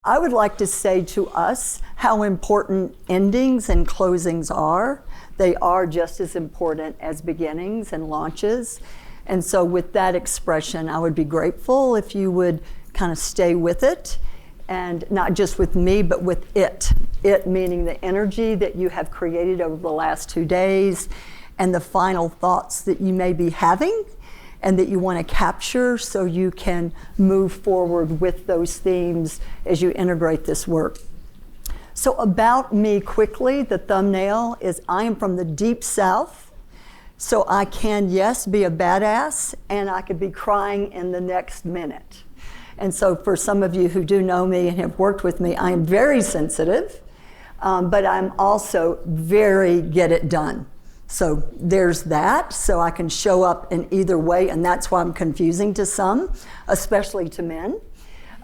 I would like to say to us how important endings and closings are. They are just as important as beginnings and launches. And so with that expression, I would be grateful if you would kind of stay with it, and not just with me, but with it. It meaning the energy that you have created over the last 2 days, and the final thoughts that you may be having and that you want to capture so you can move forward with those themes as you integrate this work. So about me quickly, the thumbnail is I am from the deep South, so I can, yes, be a badass, and I could be crying in the next minute. And so for some of you who do know me and have worked with me, I am very sensitive, but I'm also very get it done. So there's that, so I can show up in either way, and that's why I'm confusing to some, especially to men.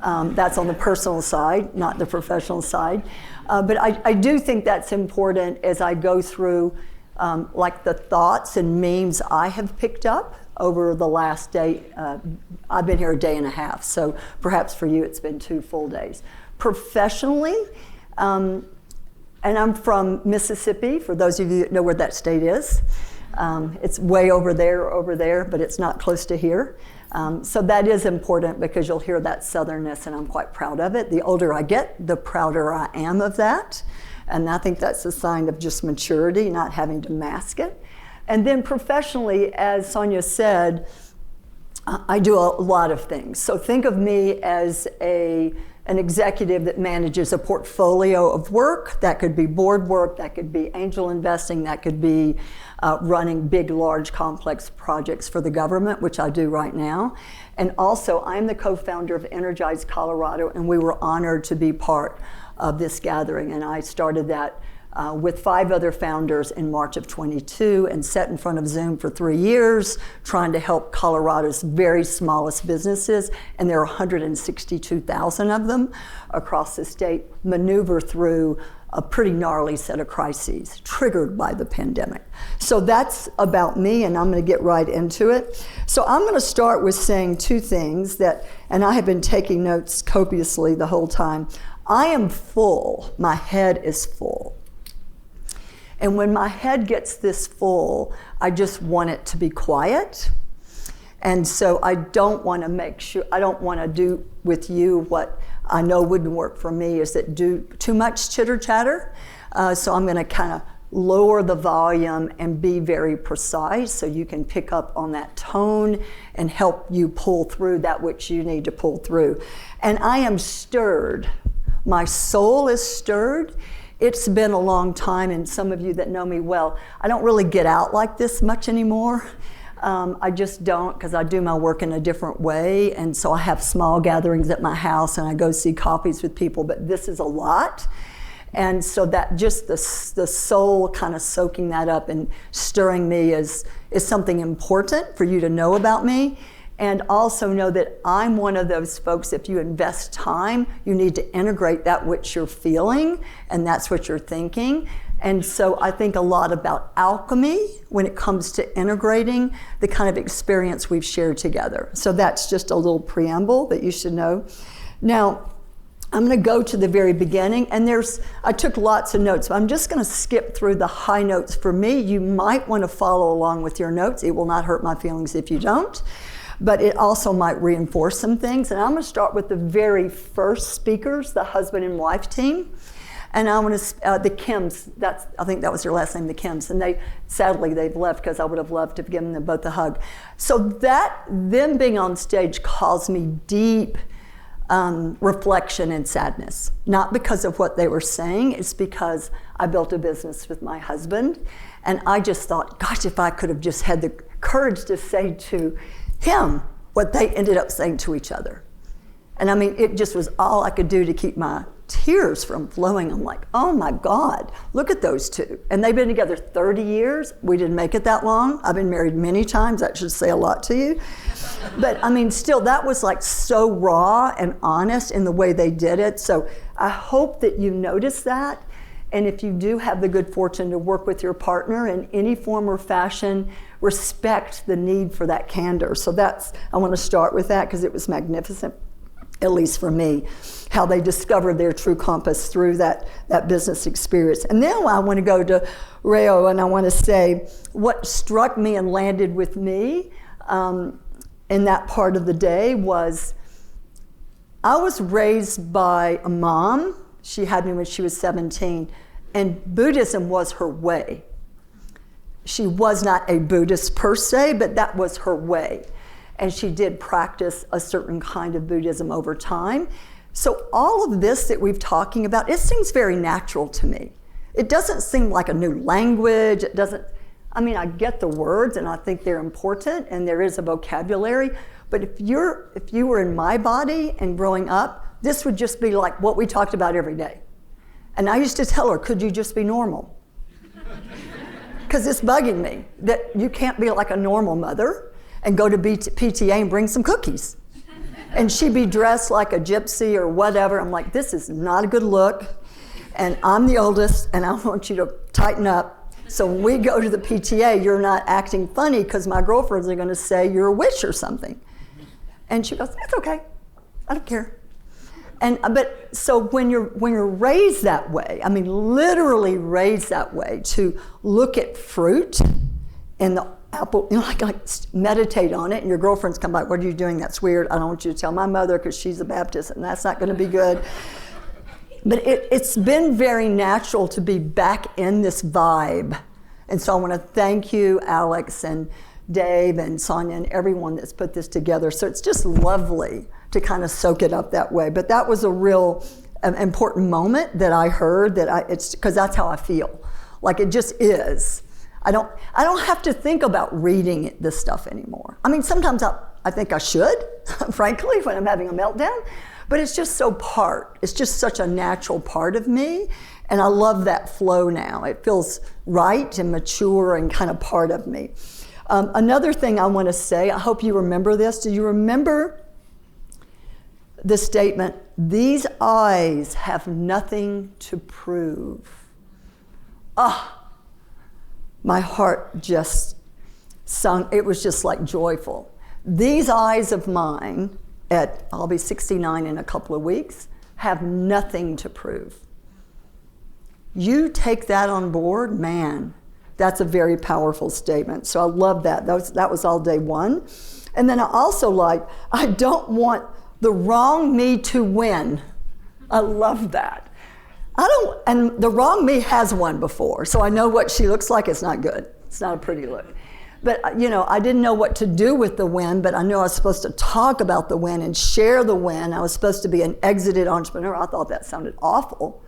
That's on the personal side, not the professional side. But I do think that's important as I go through like the thoughts and memes I have picked up over the last day. I've been here a day and a half, so perhaps for you it's been 2 full days. Professionally, and I'm from Mississippi, for those of you that know where that state is. It's way over there, but it's not close to here. So that is important because you'll hear that southernness, and I'm quite proud of it. The older I get, the prouder I am of that. And I think that's a sign of just maturity, not having to mask it. And then professionally, as Sonia said, I do a lot of things. So think of me as an executive that manages a portfolio of work. That could be board work, that could be angel investing, that could be running big, large, complex projects for the government, which I do right now. And also, I'm the co-founder of Energize Colorado, and we were honored to be part of this gathering. And I started that with 5 other founders in March of 22 and sat in front of Zoom for 3 years trying to help Colorado's very smallest businesses, and there are 162,000 of them across the state, maneuver through a pretty gnarly set of crises triggered by the pandemic. So that's about me, and I'm going to get right into it. So I'm going to start with saying 2 things that, and I have been taking notes copiously the whole time. I am full. My head is full. And when my head gets this full, I just want it to be quiet. And so I don't want to do with you what I know wouldn't work for me, is that do too much chitter chatter. So I'm going to kind of lower the volume and be very precise so you can pick up on that tone and help you pull through that which you need to pull through. And I am stirred. My soul is stirred. It's been a long time, and some of you that know me well, I don't really get out like this much anymore. I just don't, because I do my work in a different way, and so I have small gatherings at my house, and I go see coffees with people, but this is a lot. And so that just the soul kind of soaking that up and stirring me is something important for you to know about me. And also know that I'm one of those folks, if you invest time, you need to integrate that which you're feeling, and that's what you're thinking. And so I think a lot about alchemy when it comes to integrating the kind of experience we've shared together. So that's just a little preamble that you should know. Now, I'm going to go to the very beginning, and I took lots of notes, but I'm just going to skip through the high notes for me. You might want to follow along with your notes. It will not hurt my feelings if you don't. But it also might reinforce some things. And I'm going to start with the very first speakers, the husband and wife team. And I want to, the Kims, I think that was their last name, the Kims. And sadly, they've left because I would have loved to have given them both a hug. So them being on stage caused me deep reflection and sadness. Not because of what they were saying, it's because I built a business with my husband. And I just thought, gosh, if I could have just had the courage to say to him what they ended up saying to each other. And I mean, it just was all I could do to keep my tears from flowing. I'm like, oh my God, look at those two. And they've been together 30 years. We didn't make it that long. I've been married many times. That should say a lot to you. But I mean, still, that was like so raw and honest in the way they did it. So I hope that you notice that. And if you do have the good fortune to work with your partner in any form or fashion, respect the need for that candor. So I want to start with that because it was magnificent. at least for me, how they discovered their true compass through that business experience. And then I want to go to Rayo, and I want to say what struck me and landed with me in that part of the day was I was raised by a mom. She had me when she was 17, and Buddhism was her way. She was not a Buddhist per se, but that was her way. And she did practice a certain kind of Buddhism over time. So all of this that we've talking about, it seems very natural to me. It doesn't seem like a new language. It doesn't, I mean, I get the words and I think they're important and there is a vocabulary, but if you were in my body and growing up, this would just be like what we talked about every day. And I used to tell her, could you just be normal? Because it's bugging me that you can't be like a normal mother and go to PTA and bring some cookies. And she'd be dressed like a gypsy or whatever. I'm like, this is not a good look. And I'm the oldest, and I want you to tighten up. So when we go to the PTA, you're not acting funny because my girlfriends are going to say you're a witch or something. And she goes, it's okay. I don't care. But so when you're raised that way, I mean, literally raised that way to look at fruit and the apple, you know, like meditate on it, and your girlfriends come by, what are you doing? That's weird. I don't want you to tell my mother because she's a Baptist and that's not going to be good. But it's been very natural to be back in this vibe. And so I want to thank you, Alex and Dave and Sonia and everyone that's put this together. So it's just lovely to kind of soak it up that way. But that was a real important moment that I heard, it's because that's how I feel. Like it just is. I don't have to think about reading this stuff anymore. I mean, sometimes I think I should, frankly, when I'm having a meltdown, but it's just it's just such a natural part of me, and I love that flow now. It feels right and mature and kind of part of me. Another thing I want to say, I hope you remember this. Do you remember the statement, these eyes have nothing to prove? My heart just sung, it was just like joyful. These eyes of mine, I'll be 69 in a couple of weeks, have nothing to prove. You take that on board, man, that's a very powerful statement. So I love that. That was all day one. And then I also I don't want the wrong me to win. I love that. And the wrong me has won before, so I know what she looks like. It's not good. It's not a pretty look. But, I didn't know what to do with the win, but I knew I was supposed to talk about the win and share the win. I was supposed to be an exited entrepreneur. I thought that sounded awful.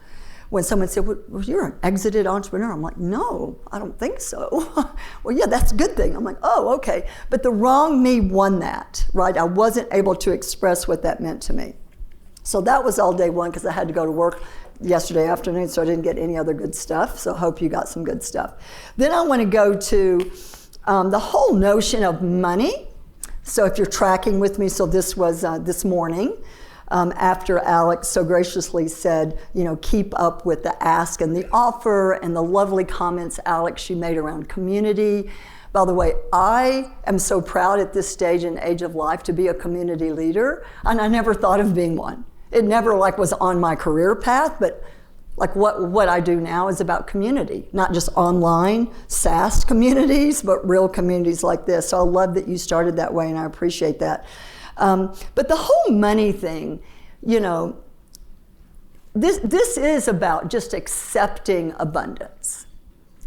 When someone said, well, you're an exited entrepreneur. I'm like, no, I don't think so. Well, yeah, that's a good thing. I'm like, oh, okay. But the wrong me won that, right? I wasn't able to express what that meant to me. So that was all day one because I had to go to work yesterday afternoon, so I didn't get any other good stuff. So I hope you got some good stuff. Then I want to go to the whole notion of money. So if you're tracking with me, so this was this morning after Alex so graciously said, keep up with the ask and the offer and the lovely comments, Alex, you made around community. By the way, I am so proud at this stage and age of life to be a community leader, and I never thought of being one. It never was on my career path, but what I do now is about community, not just online SaaS communities, but real communities like this. So I love that you started that way, and I appreciate that. But the whole money thing, this is about just accepting abundance.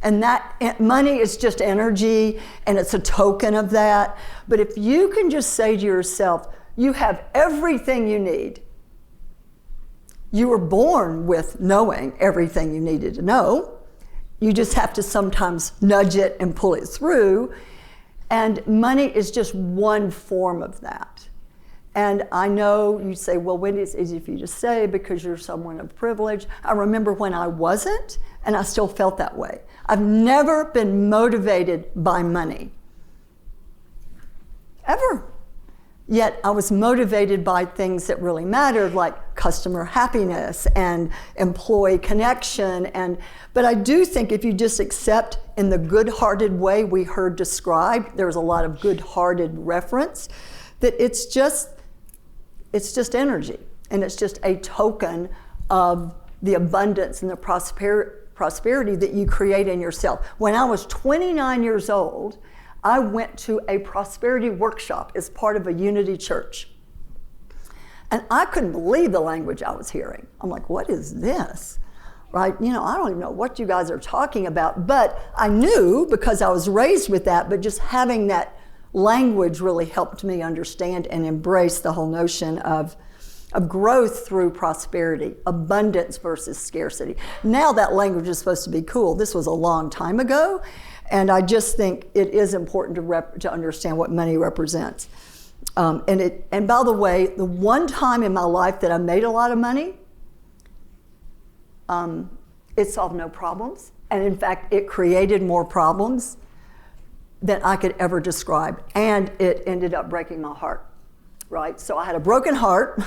And that money is just energy, and it's a token of that. But if you can just say to yourself, you have everything you need. You were born with knowing everything you needed to know. You just have to sometimes nudge it and pull it through. And money is just one form of that. And I know you say, well, Wendy, it's easy for you to say because you're someone of privilege. I remember when I wasn't, and I still felt that way. I've never been motivated by money. Ever. Yet I was motivated by things that really mattered, like customer happiness and employee connection. But I do think if you just accept in the good-hearted way we heard described, there's a lot of good-hearted reference, that it's just it's just energy, and it's just a token of the abundance and the prosperity that you create in yourself. When I was 29 years old, I went to a prosperity workshop as part of a Unity church. And I couldn't believe the language I was hearing. I'm like, what is this? Right? I don't even know what you guys are talking about, but I knew because I was raised with that, but just having that language really helped me understand and embrace the whole notion of growth through prosperity, abundance versus scarcity. Now that language is supposed to be cool. This was a long time ago, and I just think it is important to understand what money represents. And by the way, the one time in my life that I made a lot of money, it solved no problems. And in fact, it created more problems than I could ever describe. And it ended up breaking my heart, right? So I had a broken heart.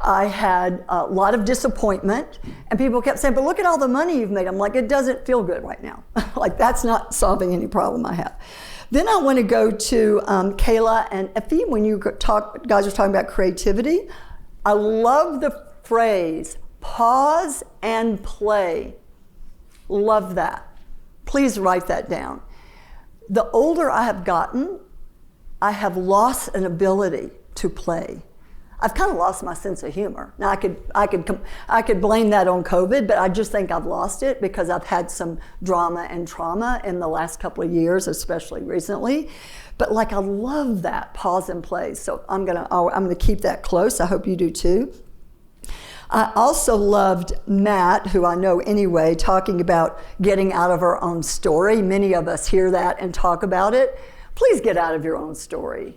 I had a lot of disappointment. And people kept saying, but look at all the money you've made. I'm like, it doesn't feel good right now. Like, that's not solving any problem I have. Then I want to go to Kayla and Effie. When you guys are talking about creativity, I love the phrase, pause and play. Love that. Please write that down. The older I have gotten, I have lost an ability to play. I've kind of lost my sense of humor. Now I could blame that on COVID, but I just think I've lost it because I've had some drama and trauma in the last couple of years, especially recently. But like, I love that pause and play. So I'm gonna keep that close. I hope you do too. I also loved Matt, who I know anyway, talking about getting out of our own story. Many of us hear that and talk about it. Please get out of your own story.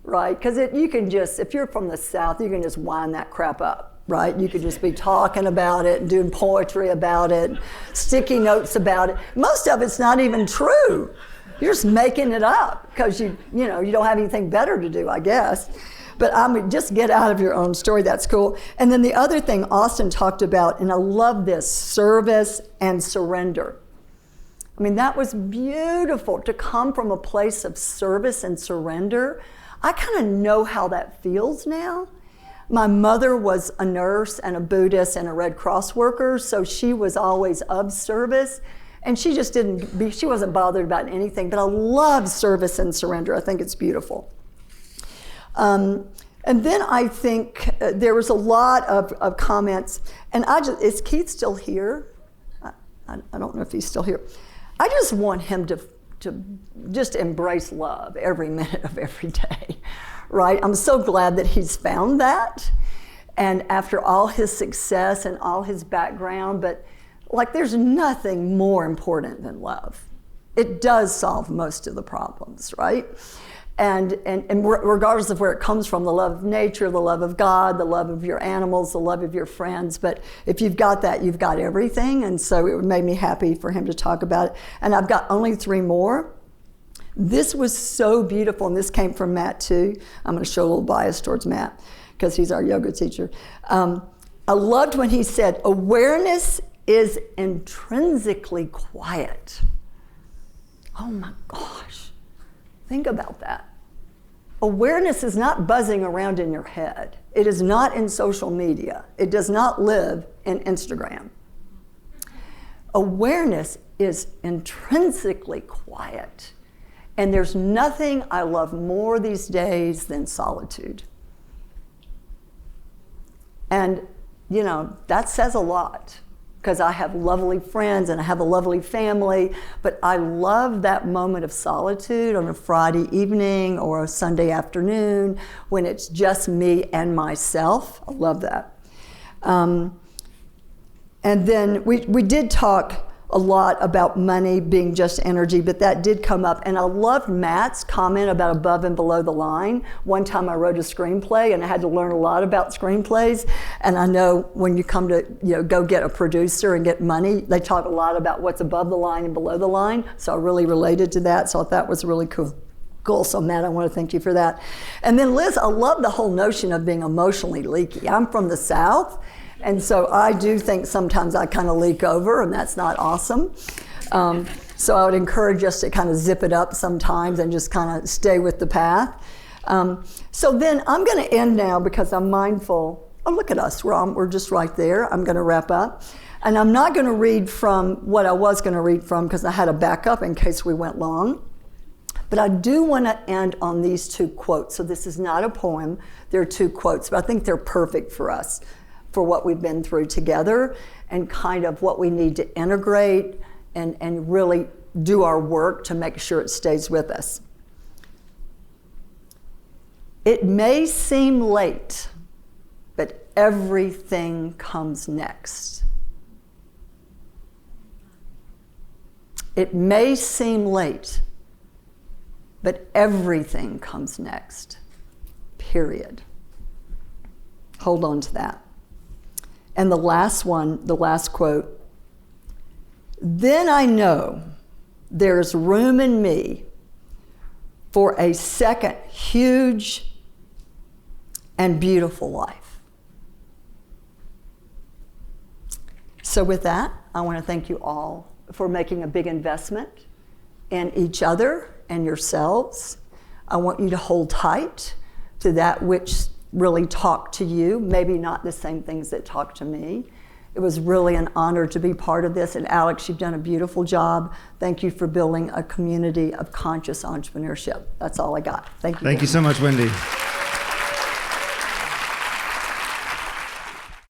Right, because you can just, if you're from the South, you can just wind that crap up, right? You could just be talking about it and doing poetry about it, sticky notes about it. Most of it's not even true. You're just making it up because you don't have anything better to do, I guess. But just get out of your own story. That's cool. And then the other thing Austin talked about, and I love this, service and surrender. I mean, that was beautiful to come from a place of service and surrender. I kind of know how that feels now. My mother was a nurse and a Buddhist and a Red Cross worker, so she was always of service, and she wasn't bothered about anything, but I love service and surrender. I think it's beautiful. And then I think there was a lot of comments, and is Keith still here? I don't know if he's still here. I just want him to just embrace love every minute of every day, right? I'm so glad that he's found that. And after all his success and all his background, but like, there's nothing more important than love. It does solve most of the problems, right? And regardless of where it comes from, the love of nature, the love of God, the love of your animals, the love of your friends. But if you've got that, you've got everything. And so it made me happy for him to talk about it. And I've got only 3 more. This was so beautiful, and this came from Matt too. I'm going to show a little bias towards Matt because he's our yoga teacher. I loved when he said, awareness is intrinsically quiet. Oh my gosh, think about that. Awareness is not buzzing around in your head. It is not in social media. It does not live in Instagram. Awareness is intrinsically quiet. And there's nothing I love more these days than solitude. And, that says a lot, because I have lovely friends and I have a lovely family, but I love that moment of solitude on a Friday evening or a Sunday afternoon when it's just me and myself. I love that. And then we did talk a lot about money being just energy, but that did come up. And I loved Matt's comment about above and below the line. One time I wrote a screenplay and I had to learn a lot about screenplays. And I know when you come to go get a producer and get money, they talk a lot about what's above the line and below the line. So I really related to that. So I thought that was really cool. So Matt, I want to thank you for that. And then Liz, I love the whole notion of being emotionally leaky. I'm from the South. And so I do think sometimes I kind of leak over, and that's not awesome. So I would encourage us to kind of zip it up sometimes and just kind of stay with the path. So then I'm going to end now because I'm mindful. Oh, look at us. We're just right there. I'm going to wrap up. And I'm not going to read from what I was going to read from because I had a backup in case we went long. But I do want to end on these two quotes. So this is not a poem. They're two quotes, but I think they're perfect for us, for what we've been through together and kind of what we need to integrate and really do our work to make sure it stays with us. It may seem late, but everything comes next. It may seem late, but everything comes next, period. Hold on to that. And the last one, the last quote, then I know there's room in me for a second huge and beautiful life. So with that, I want to thank you all for making a big investment in each other and yourselves. I want you to hold tight to that which really talked to you, maybe not the same things that talked to me. It was really an honor to be part of this. And Alex, you've done a beautiful job. Thank you for building a community of conscious entrepreneurship. That's all I got. Thank you. Thank you so much, Wendy.